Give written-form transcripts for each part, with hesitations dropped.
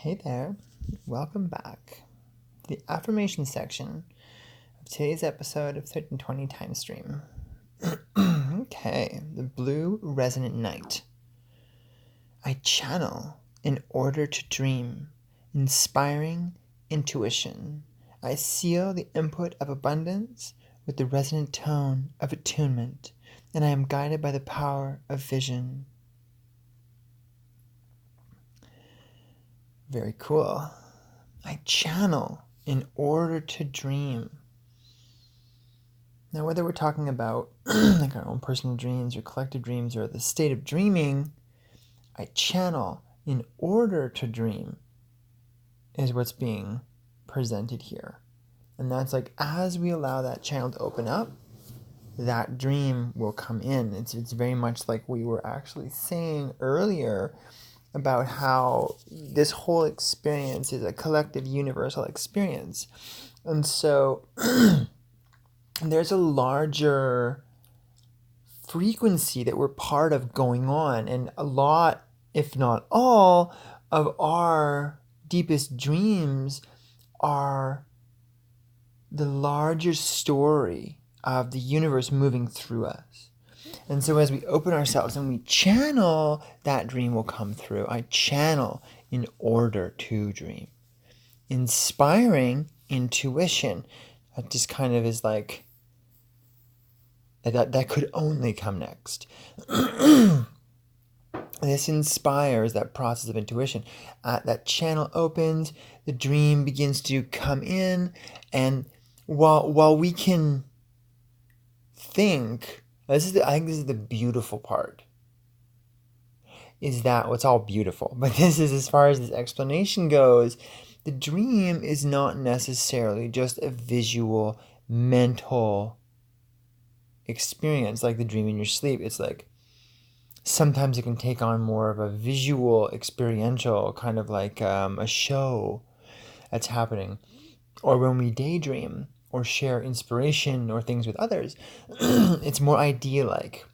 Hey there, welcome back to the affirmation section of today's episode of 1320 Time Stream. Okay, the blue resonant night. I channel in order to dream, inspiring intuition. I seal the input of abundance with the resonant tone of attunement, and I am guided by the power of vision. Very cool. I channel in order to dream. Now, whether we're talking about like our own personal dreams or collective dreams or the state of dreaming, I channel in order to dream is what's being presented here. And that's like, as we allow that channel to open up, that dream will come in. It's very much like we were actually saying earlier about how this whole experience is a collective universal experience. And so there's a larger frequency that we're part of going on, and a lot, if not all, of our deepest dreams are the larger story of the universe moving through us. And so as we open ourselves and we channel, that dream will come through. I channel in order to dream. Inspiring intuition. That just kind of is like, that could only come next. This inspires that process of intuition. That channel opens, the dream begins to come in, and while we can think, I think this is the beautiful part, is that it's all beautiful, but this is, as far as this explanation goes, the dream is not necessarily just a visual, mental experience like the dream in your sleep. It's like sometimes it can take on more of a visual, experiential, kind of like a show that's happening. Or when we daydream or share inspiration or things with others, it's more idea-like,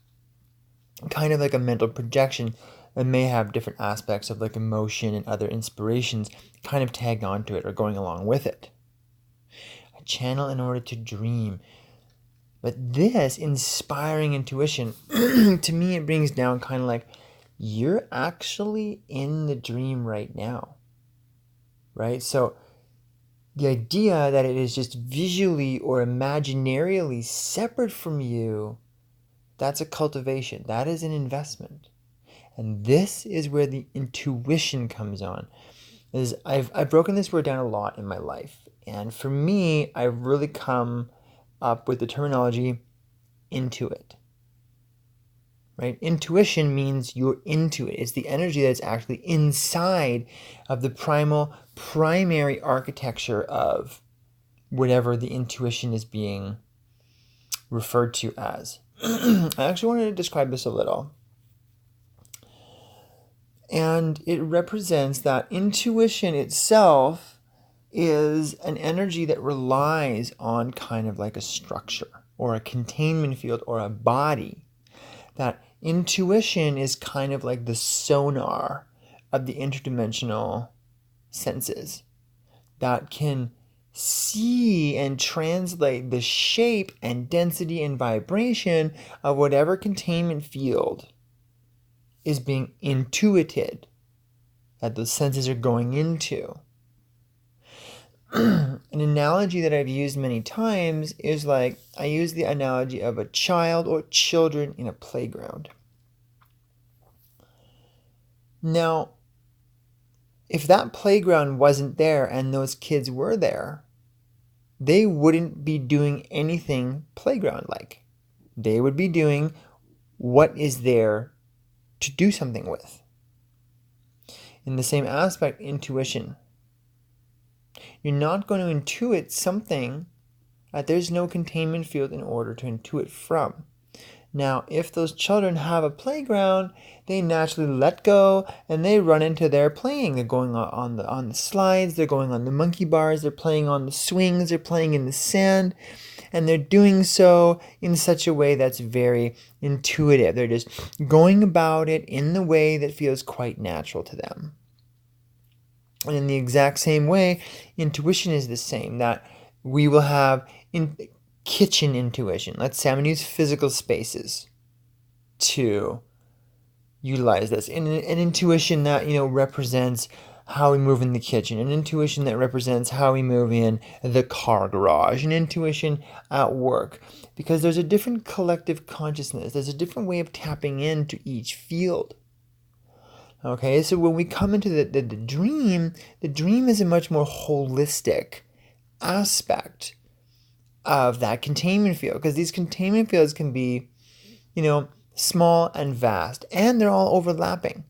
kind of like a mental projection that may have different aspects of like emotion and other inspirations kind of tagged onto it or going along with it. A channel in order to dream. But this inspiring intuition, to me, it brings down kind of like, you're actually in the dream right now, right? So the idea that it is just visually or imaginarily separate from you, that's a cultivation. That is an investment. And this is where the intuition comes on. I've broken this word down a lot in my life. And for me, I've really come up with the terminology intuit. Right? Intuition means you're into it. It's the energy that's actually inside of the primary architecture of whatever the intuition is being referred to as. I actually wanted to describe this a little. And it represents that intuition itself is an energy that relies on kind of like a structure or a containment field or a body. That intuition is kind of like the sonar of the interdimensional senses that can see and translate the shape and density and vibration of whatever containment field is being intuited, that those senses are going into. An analogy that I've used many times is like, I use the analogy of a child or children in a playground. Now, if that playground wasn't there and those kids were there, they wouldn't be doing anything playground-like. They would be doing what is there to do something with. In the same aspect, intuition. You're not going to intuit something that there's no containment field in order to intuit from. Now, if those children have a playground, they naturally let go and they run into their playing. They're going on the slides, they're going on the monkey bars, they're playing on the swings, they're playing in the sand, and they're doing so in such a way that's very intuitive. They're just going about it in the way that feels quite natural to them. And in the exact same way, intuition is the same, that we will have in kitchen intuition. Let's say I'm going to use physical spaces to utilize this. And an intuition that, represents how we move in the kitchen, an intuition that represents how we move in the car garage, an intuition at work, because there's a different collective consciousness. There's a different way of tapping into each field. Okay, so when we come into the dream is a much more holistic aspect of that containment field, because these containment fields can be, small and vast, and they're all overlapping,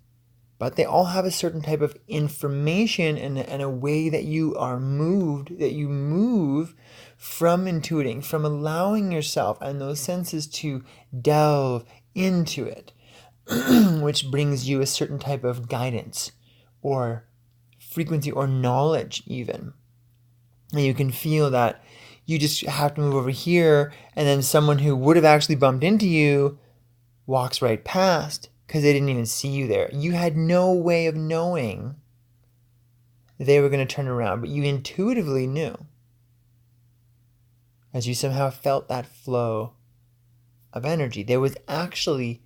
but they all have a certain type of information and a way that you are moved, that you move from intuiting, from allowing yourself and those senses to delve into it, which brings you a certain type of guidance or frequency or knowledge even. And you can feel that you just have to move over here, and then someone who would have actually bumped into you walks right past because they didn't even see you there. You had no way of knowing they were going to turn around, but you intuitively knew, as you somehow felt that flow of energy. There was actually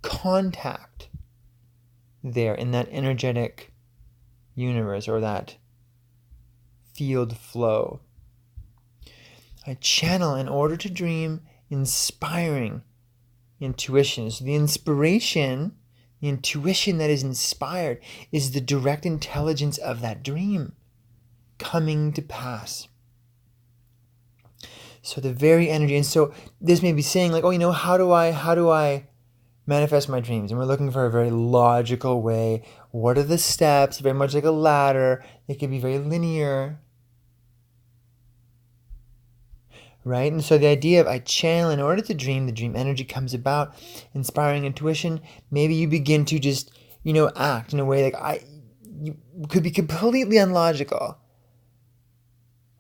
contact there in that energetic universe, or that field flow. I channel in order to dream inspiring intuition. So the inspiration, the intuition that is inspired, is the direct intelligence of that dream coming to pass. So the very energy, and so this may be saying like, how do I manifest my dreams? And we're looking for a very logical way. What are the steps? Very much like a ladder. It can be very linear, right? And so the idea of I channel in order to dream, the dream energy comes about, inspiring intuition. Maybe you begin to just, act in a way like you could be completely unlogical.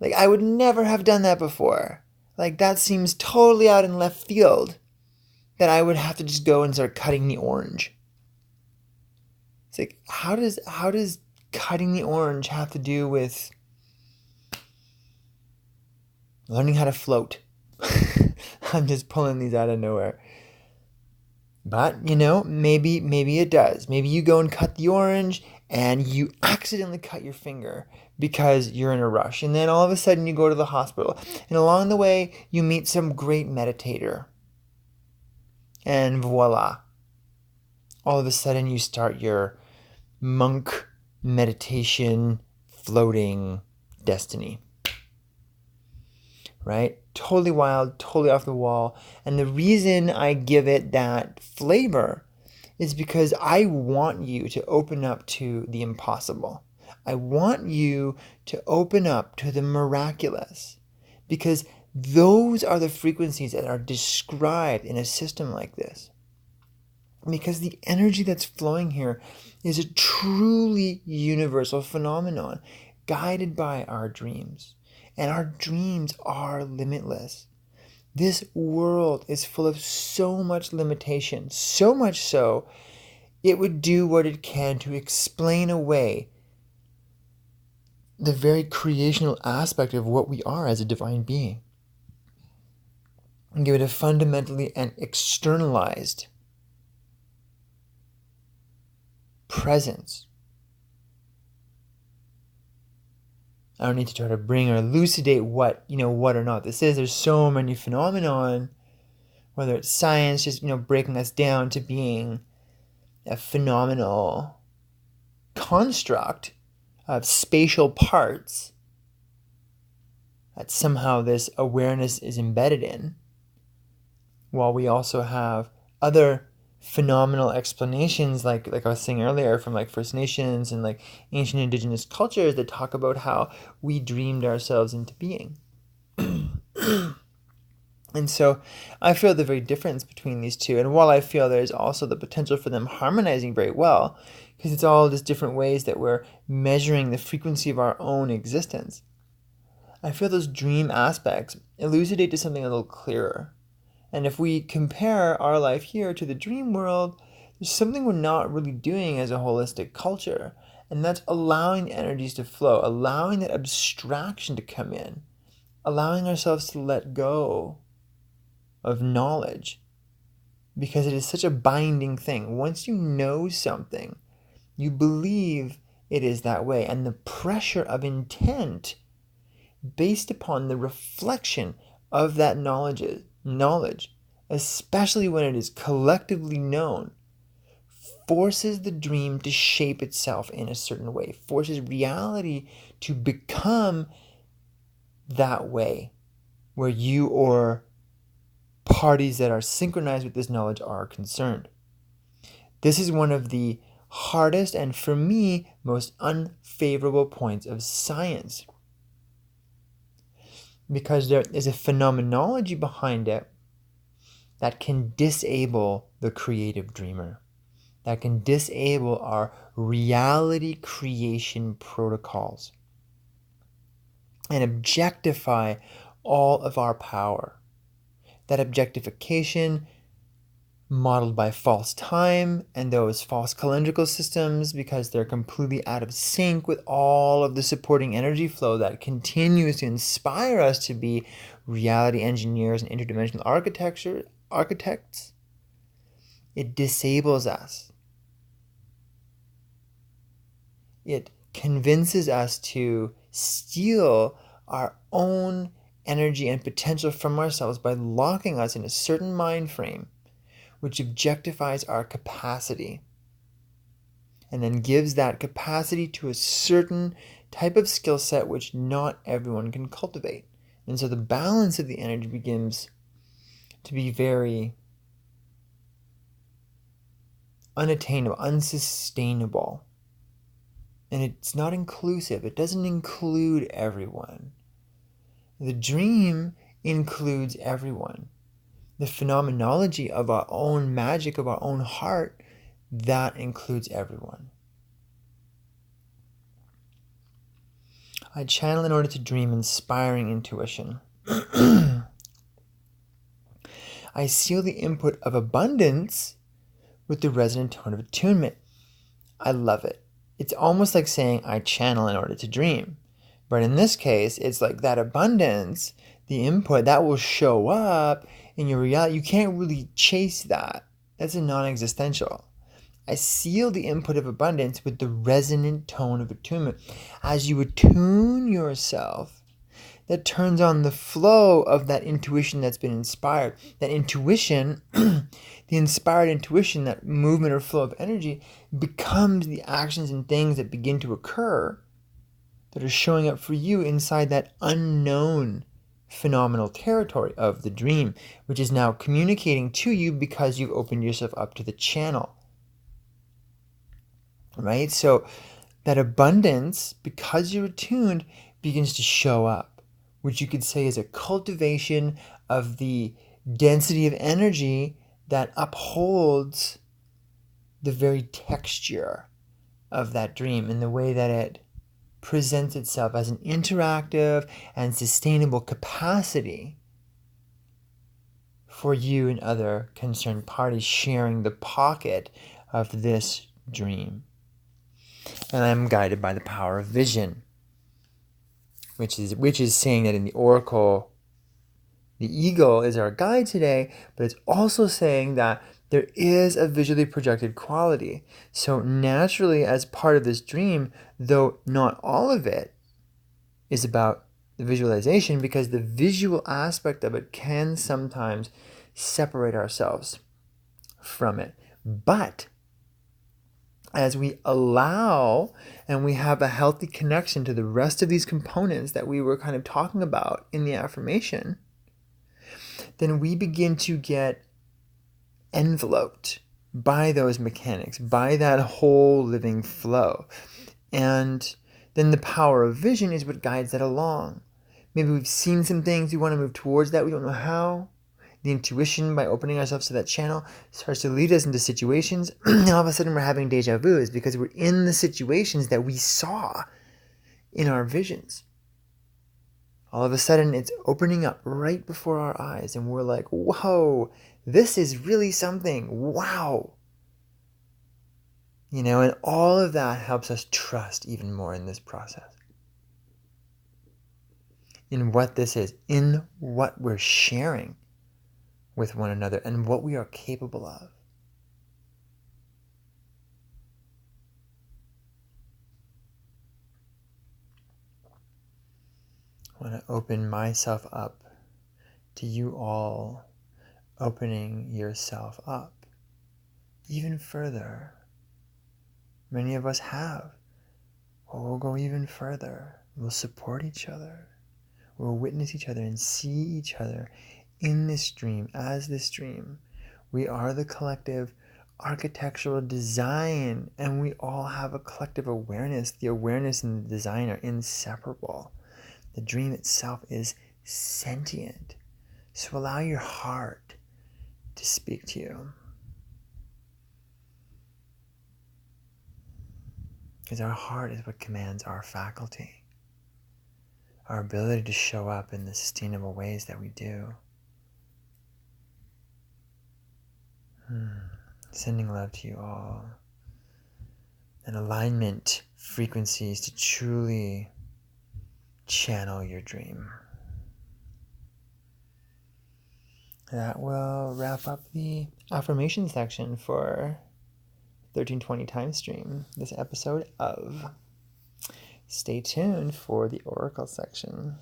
Like, I would never have done that before. Like, that seems totally out in left field, that I would have to just go and start cutting the orange. It's like, how does cutting the orange have to do with learning how to float? I'm just pulling these out of nowhere. But, maybe it does. Maybe you go and cut the orange and you accidentally cut your finger because you're in a rush. And then all of a sudden you go to the hospital. And along the way, you meet some great meditator. And voila. All of a sudden you start your monk meditation floating destiny. Right? Totally wild, totally off the wall. And the reason I give it that flavor is because I want you to open up to the impossible. I want you to open up to the miraculous, because those are the frequencies that are described in a system like this. Because the energy that's flowing here is a truly universal phenomenon, guided by our dreams. And our dreams are limitless. This world is full of so much limitation, so much so, it would do what it can to explain away the very creational aspect of what we are as a divine being, and give it a fundamentally and externalized presence. I don't need to try to bring or elucidate what or not this is. There's so many phenomenon, whether it's science just, breaking us down to being a phenomenal construct of spatial parts that somehow this awareness is embedded in, while we also have other phenomenal explanations like I was saying earlier from like First Nations and like ancient indigenous cultures that talk about how we dreamed ourselves into being. And so I feel the very difference between these two, and while I feel there's also the potential for them harmonizing very well, because it's all just different ways that we're measuring the frequency of our own existence, I feel those dream aspects elucidate to something a little clearer. And if we compare our life here to the dream world, there's something we're not really doing as a holistic culture. And that's allowing the energies to flow, allowing that abstraction to come in, allowing ourselves to let go of knowledge, because it is such a binding thing. Once you know something, you believe it is that way, and the pressure of intent based upon the reflection of that knowledge, especially when it is collectively known, forces the dream to shape itself in a certain way, forces reality to become that way, where you or parties that are synchronized with this knowledge are concerned. This is one of the hardest and, for me, most unfavorable points of science, because there is a phenomenology behind it that can disable the creative dreamer, that can disable our reality creation protocols and objectify all of our power. That objectification, modeled by false time and those false calendrical systems, because they're completely out of sync with all of the supporting energy flow that continues to inspire us to be reality engineers and interdimensional architects. It disables us. It convinces us to steal our own energy and potential from ourselves by locking us in a certain mind frame, which objectifies our capacity and then gives that capacity to a certain type of skill set which not everyone can cultivate. And so the balance of the energy begins to be very unattainable, unsustainable. And it's not inclusive. It doesn't include everyone. The dream includes everyone. The phenomenology of our own magic, of our own heart, that includes everyone. I channel in order to dream inspiring intuition. I seal the input of abundance with the resonant tone of attunement. I love it. It's almost like saying I channel in order to dream. But in this case, it's like that abundance, the input, that will show up in your reality. You can't really chase that. That's a non-existential. I seal the input of abundance with the resonant tone of attunement. As you attune yourself, that turns on the flow of that intuition that's been inspired. That intuition, the inspired intuition, that movement or flow of energy, becomes the actions and things that begin to occur that are showing up for you inside that unknown phenomenal territory of the dream, which is now communicating to you because you've opened yourself up to the channel. Right? So that abundance, because you're attuned, begins to show up, which you could say is a cultivation of the density of energy that upholds the very texture of that dream in the way that it presents itself as an interactive and sustainable capacity for you and other concerned parties sharing the pocket of this dream. And I'm guided by the power of vision, which is saying that in the oracle, the eagle is our guide today, but it's also saying that there is a visually projected quality. So naturally, as part of this dream, though not all of it is about the visualization, because the visual aspect of it can sometimes separate ourselves from it. But as we allow and we have a healthy connection to the rest of these components that we were kind of talking about in the affirmation, then we begin to get enveloped by those mechanics, by that whole living flow. And then the power of vision is what guides that along. Maybe we've seen some things, we want to move towards that, we don't know how. The intuition, by opening ourselves to that channel, starts to lead us into situations, and all of a sudden we're having deja vus because we're in the situations that we saw in our visions. All of a sudden it's opening up right before our eyes, and we're like, whoa, this is really something. Wow. And all of that helps us trust even more in this process, in what this is, in what we're sharing with one another, and what we are capable of. I want to open myself up to you all opening yourself up even further. Many of us have. Well, we'll go even further. We'll support each other. We'll witness each other and see each other in this dream, as this dream. We are the collective architectural design, and we all have a collective awareness. The awareness and the design are inseparable. The dream itself is sentient. So allow your heart to speak to you. Because our heart is what commands our faculty, our ability to show up in the sustainable ways that we do. Sending love to you all. And alignment frequencies to truly channel your dream. That will wrap up the affirmation section for 1320 Time Stream, this episode of. Stay tuned for the Oracle section.